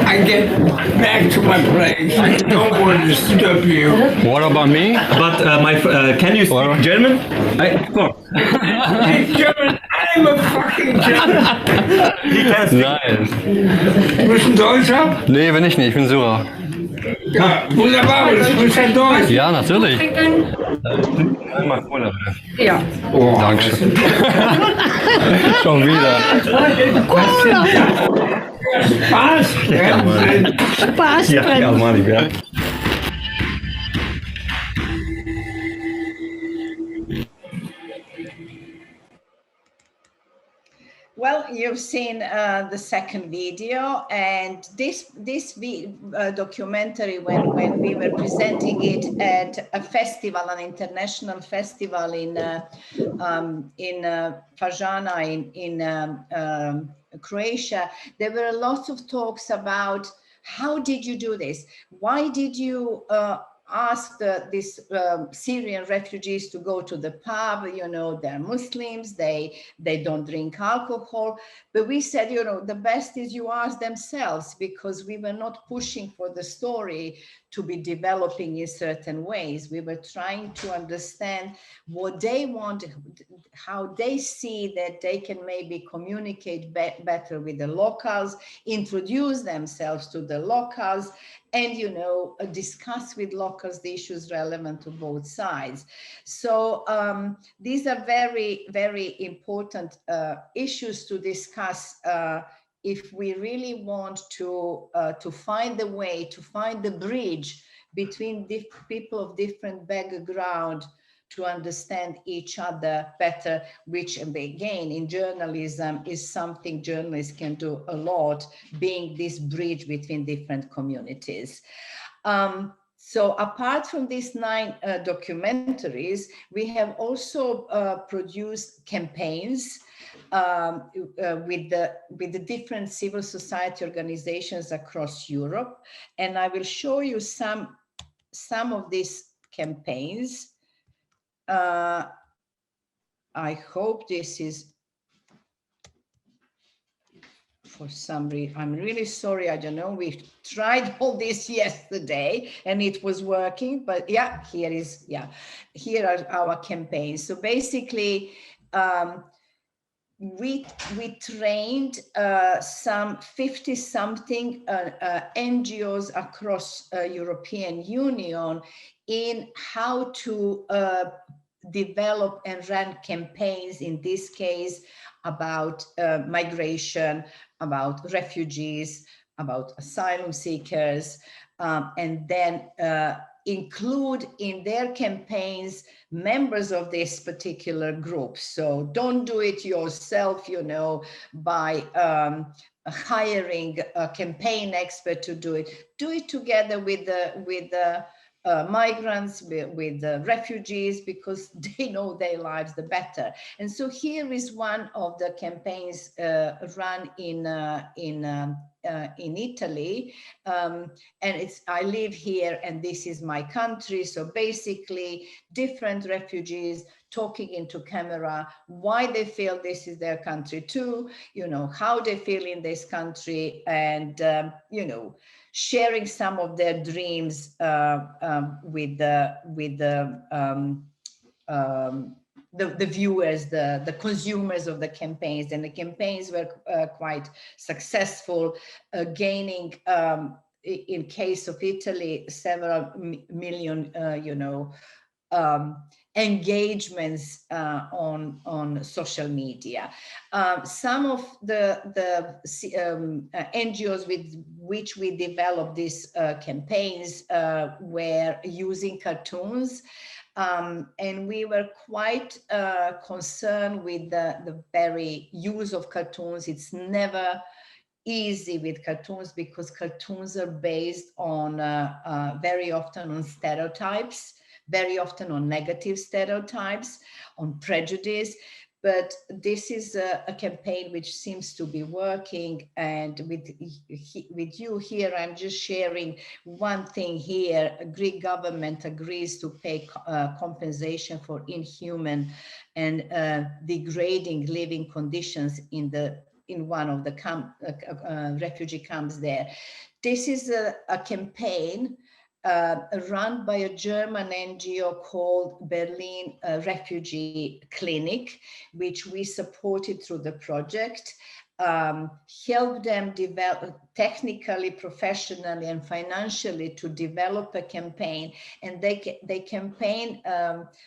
I get back to my place. I don't want to disturb you. What about me? But can you speak German? Of course. German. I'm a fucking German. Nice. Du bist ein Deutscher? Nee, bin ich nicht. Ich bin Syrer. Ja, wunderbar. Du bist ja Deutsch. Ja, natürlich. Einmal Cola. Ja. Oh, danke. Schon wieder. Cola. Spaß. Spaß. Ja, Mann, ja. Well, you've seen the second video, and this documentary, when we were presenting it at a festival, an international festival in Fajana in Croatia, there were lots of talks about how did you do this? Why did you ask these Syrian refugees to go to the pub? You know, they're Muslims, they don't drink alcohol. But we said, you know, the best is you ask themselves, because we were not pushing for the story to be developing in certain ways. We were trying to understand what they want, how they see that they can maybe communicate better with the locals, introduce themselves to the locals, and, you know, discuss with locals the issues relevant to both sides. So these are very, very important issues to discuss if we really want to find the way, to find the bridge between people of different background to understand each other better, which again in journalism is something journalists can do a lot, being this bridge between different communities. So apart from these 9 documentaries, we have also produced campaigns with the different civil society organizations across Europe. And I will show you some of these campaigns. I hope this is, for some reason, I'm really sorry, I don't know, we tried all this yesterday and it was working, but yeah, here are our campaigns. So basically, we trained some 50-something NGOs across European Union in how to develop and run campaigns, in this case, about migration, about refugees, about asylum seekers, and then include in their campaigns members of this particular group. So don't do it yourself, you know, by hiring a campaign expert to do it. Do it together with the migrants, with the refugees, because they know their lives the better. And so here is one of the campaigns run in Italy, and it's, I live here and this is my country. So basically different refugees talking into camera why they feel this is their country too, you know, how they feel in this country, and you know, sharing some of their dreams with the viewers, the consumers of the campaigns. And the campaigns were quite successful, gaining, in case of Italy, several million, you know, engagements on social media. Some of the NGOs with which we developed these campaigns were using cartoons. And we were quite concerned with the very use of cartoons. It's never easy with cartoons because cartoons are based on very often on stereotypes, very often on negative stereotypes, on prejudice. But this is a campaign which seems to be working. And with you here, I'm just sharing one thing here. The Greek government agrees to pay compensation for inhuman and degrading living conditions in one of the refugee camps there. This is a campaign run by a German NGO called Berlin Refugee Clinic, which we supported through the project, helped them develop technically, professionally, and financially to develop a campaign. And they campaign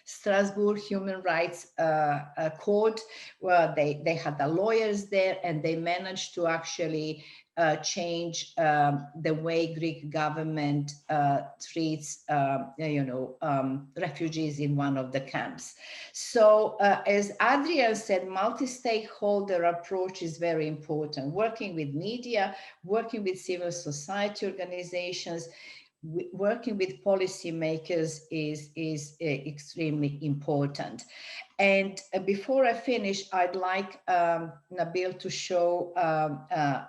Strasbourg Human Rights Court, where they had the lawyers there, and they managed to actually change the way Greek government treats, refugees in one of the camps. So as Adrian said, multi-stakeholder approach is very important. Working with media, working with civil society organizations, working with policymakers is extremely important. And before I finish, I'd like Nabil to show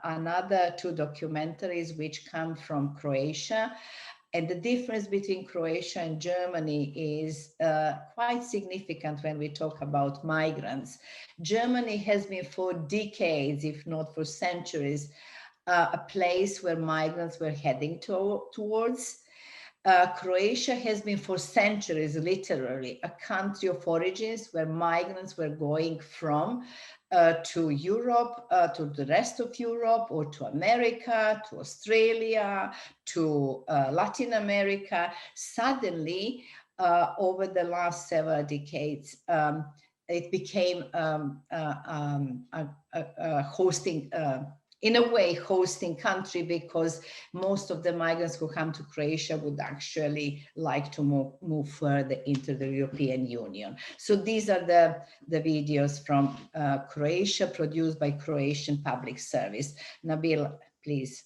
another two documentaries which come from Croatia. And the difference between Croatia and Germany is quite significant when we talk about migrants. Germany has been for decades, if not for centuries, a place where migrants were heading towards. Croatia has been for centuries, literally, a country of origins where migrants were going from to Europe, to the rest of Europe, or to America, to Australia, to Latin America. Suddenly, over the last several decades, it became a hosting in a way, hosting country, because most of the migrants who come to Croatia would actually like to move further into the European Union. So these are the videos from Croatia, produced by Croatian Public Service. Nabil, please.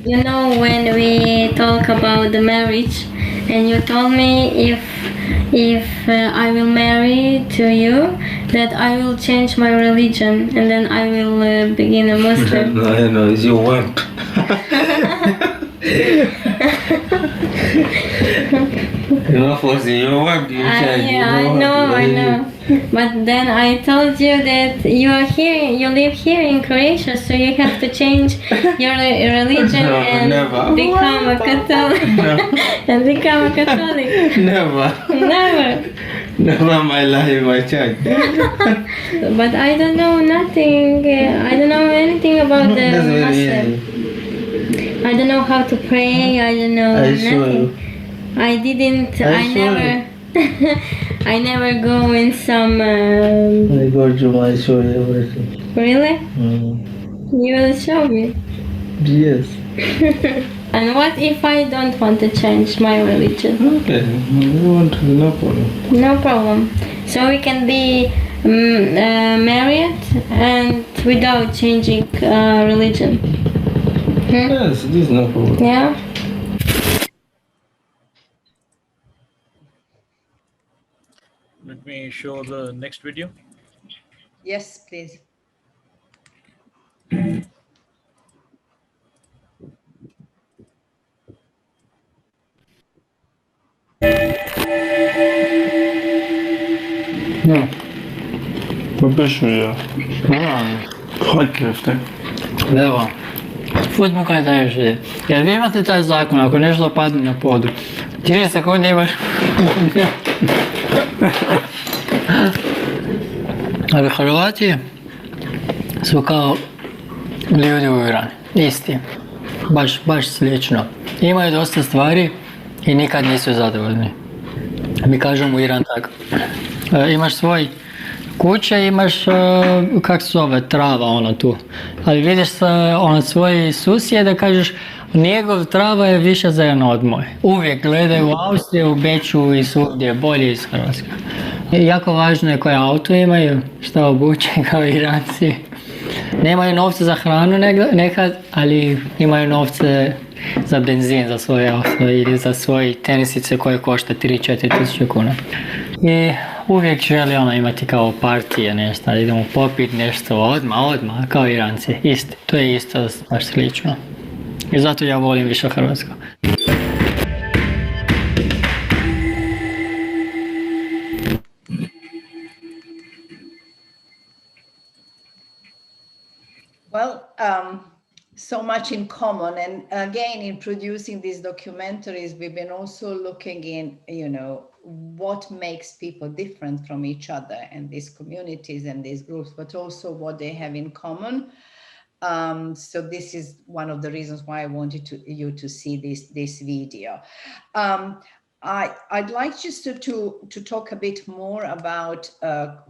You know, when we talk about the marriage, and you told me if if I will marry to you, that I will change my religion and then I will begin a Muslim. No, you won't. You won't. I know. But then I told you that you live here in Croatia, so you have to change your religion and become a Catholic. And become a Catholic. Never. Never in my life, my child. But I don't know nothing. I don't know anything about the Muslim. I don't know how to pray. I don't know nothing. I never go in some. I go to my show everything. Really? You will show me. Yes. And what if I don't want to change my religion? Okay, no problem. No problem. So we can be married and without changing religion. Yes, this is no problem. Yeah. Let me show the next video. Yes, please. Ja. Попишу Хоть крефте. Evo, uzmu kaj da još je. Jer vi imate taj zakon, ako nešto padne na podu, 30 sekundi imaš... Ali Hrvati su kao ljudi u Iranu, isti, baš slično. Imaju dosta stvari i nikad nisu zadovoljni. Mi kažemo u Iran tako. Imaš svoj kuće, imaš, kak se zove, trava ono tu. Ali vidiš svoji susjede, kažeš, njegov trava je više zelena od moje. Uvijek gledaju u Austriju, u Beču i svugdje, bolje iz Hrvatske. Jako važno je koje auto imaju, šta obuče kao Iranci. Nemaju novce za hranu nekad, ali imaju novce za benzin, za svoje auto ili za svoje tenisice koje košta 3-4 tisuće kuna. I uvijek želi imati kao partije nešto, idemo popiti nešto odmah, kao Iranci, isti. To je isto baš slično. I zato ja volim više Hrvatsku. Well, so much in common. And again, in producing these documentaries, we've been also looking in, what makes people different from each other and these communities and these groups, but also what they have in common. So this is one of the reasons why I wanted you to see this video. I'd like just to talk a bit more about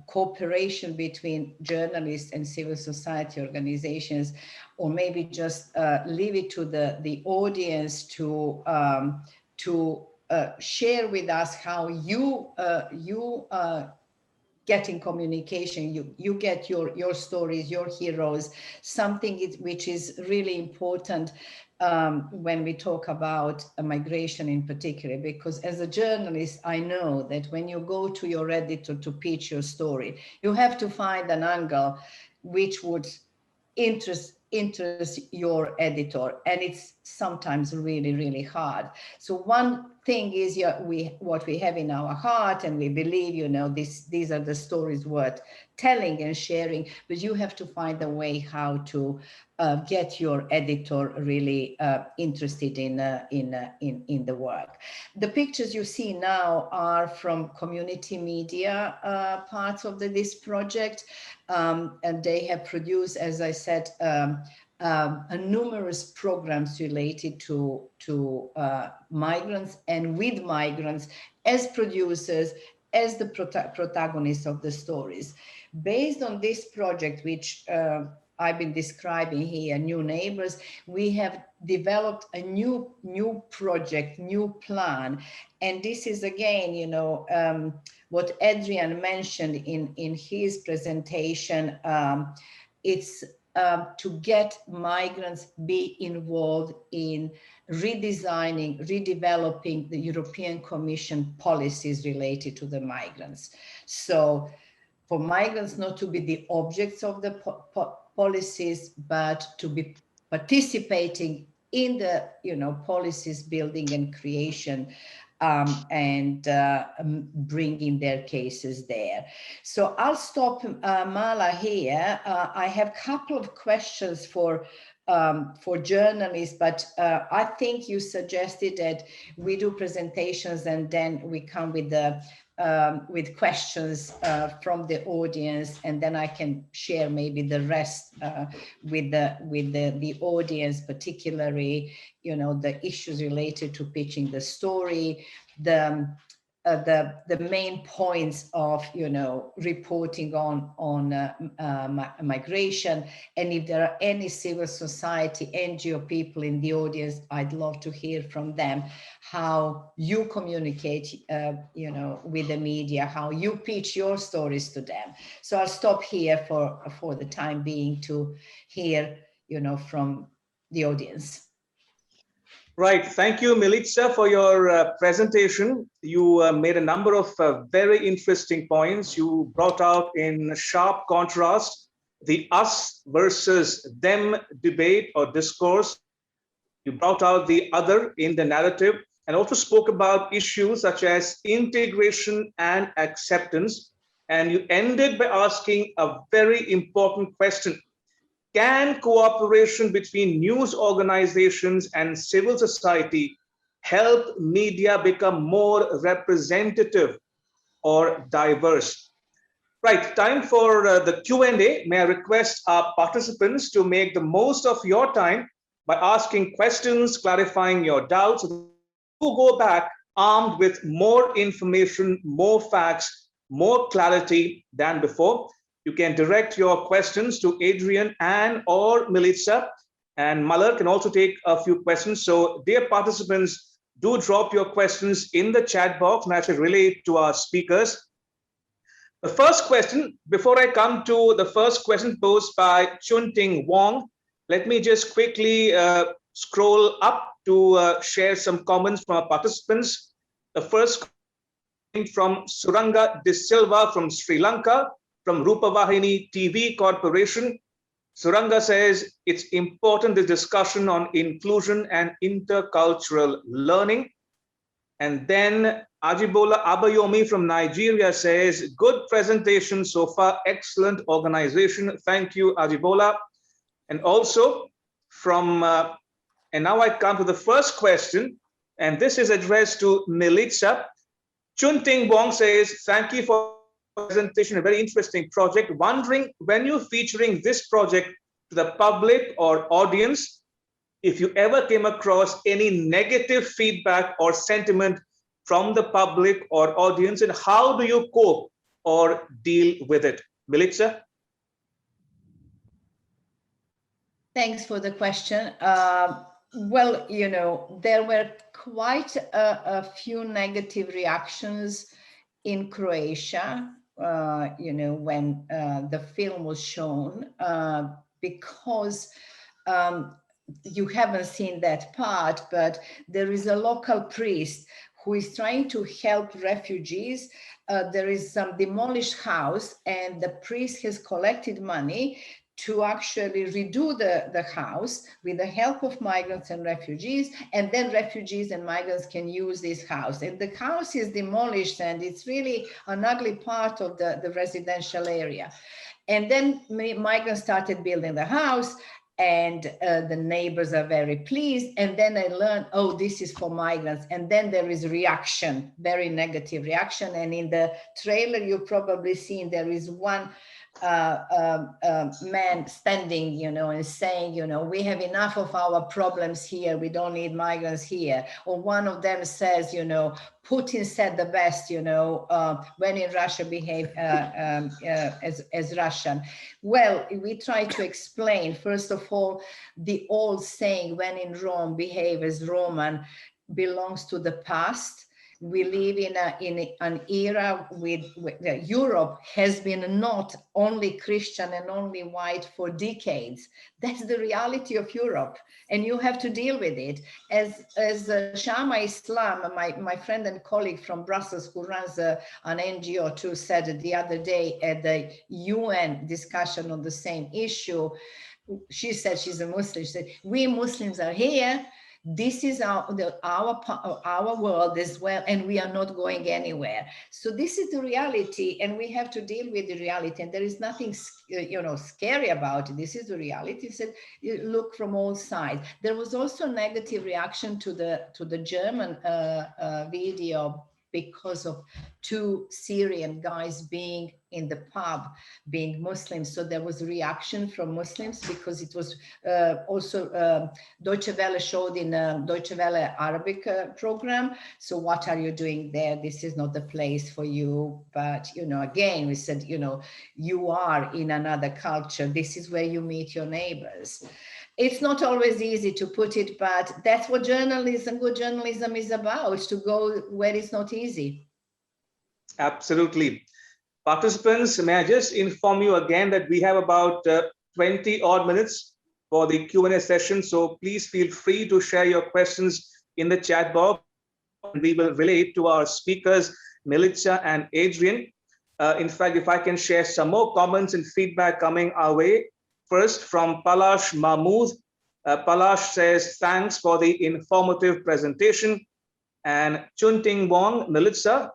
cooperation between journalists and civil society organizations, or maybe just leave it to the audience to share with us how you get in communication, you get your stories, your heroes, something which is really important when we talk about migration in particular, because as a journalist, I know that when you go to your editor to pitch your story, you have to find an angle which would interest your editor, and it's sometimes really, really hard. So one thing is what we have in our heart, and we believe, these are the stories worth telling and sharing, but you have to find a way how to get your editor really interested in the work. The pictures you see now are from community media parts of this project, and they have produced, as I said, numerous programs related to migrants and with migrants as producers, as the protagonists of the stories. Based on this project, which I've been describing here, New Neighbors, we have developed a new project, new plan. And this is again, what Adrian mentioned in his presentation. It's to get migrants be involved in redesigning, redeveloping the European Commission policies related to the migrants. So for migrants not to be the objects of the policies, but to be participating in the policies building and creation, and bringing their cases there. So I'll stop Mala here. I have a couple of questions for journalists, but I think you suggested that we do presentations and then we come with questions from the audience, and then I can share maybe the rest with the audience, particularly the issues related to pitching the story, the main points of reporting on migration, and if there are any civil society NGO people in the audience, I'd love to hear from them how you communicate with the media, how you pitch your stories to them. So I'll stop here for the time being to hear from the audience. Right. Thank you, Milica, for your presentation. You made a number of very interesting points. You brought out in sharp contrast the us versus them debate or discourse. You brought out the other in the narrative, and also spoke about issues such as integration and acceptance. And you ended by asking a very important question. Can cooperation between news organizations and civil society help media become more representative or diverse? Right, time for the Q&A. May I request our participants to make the most of your time by asking questions, clarifying your doubts. You go back armed with more information, more facts, more clarity than before. You can direct your questions to Adrian or Milica, and Malar can also take a few questions. So dear participants, do drop your questions in the chat box and I shall relate to our speakers. The first question, before I come to the first question posed by Chunting Wong, let me just quickly scroll up to share some comments from our participants. The first from Suranga De Silva from Sri Lanka, from Rupavahini TV Corporation. Suranga says it's important, the discussion on inclusion and intercultural learning. And then Ajibola Abayomi from Nigeria says, good presentation so far, excellent organization. Thank you, Ajibola. And also from, and now I come to the first question, and this is addressed to Milica. Chunting Wong says, thank you for presentation, a very interesting project. Wondering when you're featuring this project to the public or audience, if you ever came across any negative feedback or sentiment from the public or audience, and how do you cope or deal with it? Milica? Thanks for the question. Well, there were quite a few negative reactions in Croatia, when the film was shown, because you haven't seen that part, but there is a local priest who is trying to help refugees. There is some demolished house, and the priest has collected money to actually redo the house with the help of migrants and refugees, and then refugees and migrants can use this house. And the house is demolished, and it's really an ugly part of the residential area. And then migrants started building the house, and the neighbors are very pleased. And then I learned, oh, this is for migrants. And then there is reaction, very negative reaction. And in the trailer, you've probably seen there is one man standing, and saying, we have enough of our problems here. We don't need migrants here. Or one of them says, Putin said the best, when in Russia behave as Russian. Well, we try to explain, first of all, the old saying, when in Rome, behave as Roman, belongs to the past. we live in an era with Europe has been not only Christian and only white for decades. That's the reality of Europe, and you have to deal with it. As Shama Islam, my friend and colleague from Brussels, who runs an NGO too, said the other day at the UN discussion on the same issue, she said, she's a Muslim, she said, we Muslims are here, this is our world as well, and we are not going anywhere. So this is the reality, and we have to deal with the reality, and there is nothing scary about it. This is the reality. So look from all sides. There was also a negative reaction to the German video because of 2 Syrian guys being in the pub, being Muslims. So there was a reaction from Muslims because it was also Deutsche Welle showed in Deutsche Welle Arabic program. So what are you doing there? This is not the place for you. But, again, we said, you are in another culture. This is where you meet your neighbors. It's not always easy to put it, but that's what journalism, good journalism is about, to go where it's not easy. Absolutely. Participants, may I just inform you again that we have about 20 odd minutes for the Q&A session. So please feel free to share your questions in the chat box. We will relate to our speakers, Milicia and Adrian. In fact, if I can share some more comments and feedback coming our way. First, from Palash Mahmood. Palash says, thanks for the informative presentation. And Chunting Wong, Milica,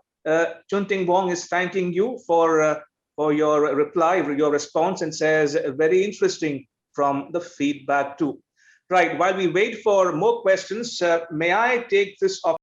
Chunting Wong is thanking you for your reply, your response, and says, very interesting from the feedback too. Right, while we wait for more questions, may I take this opportunity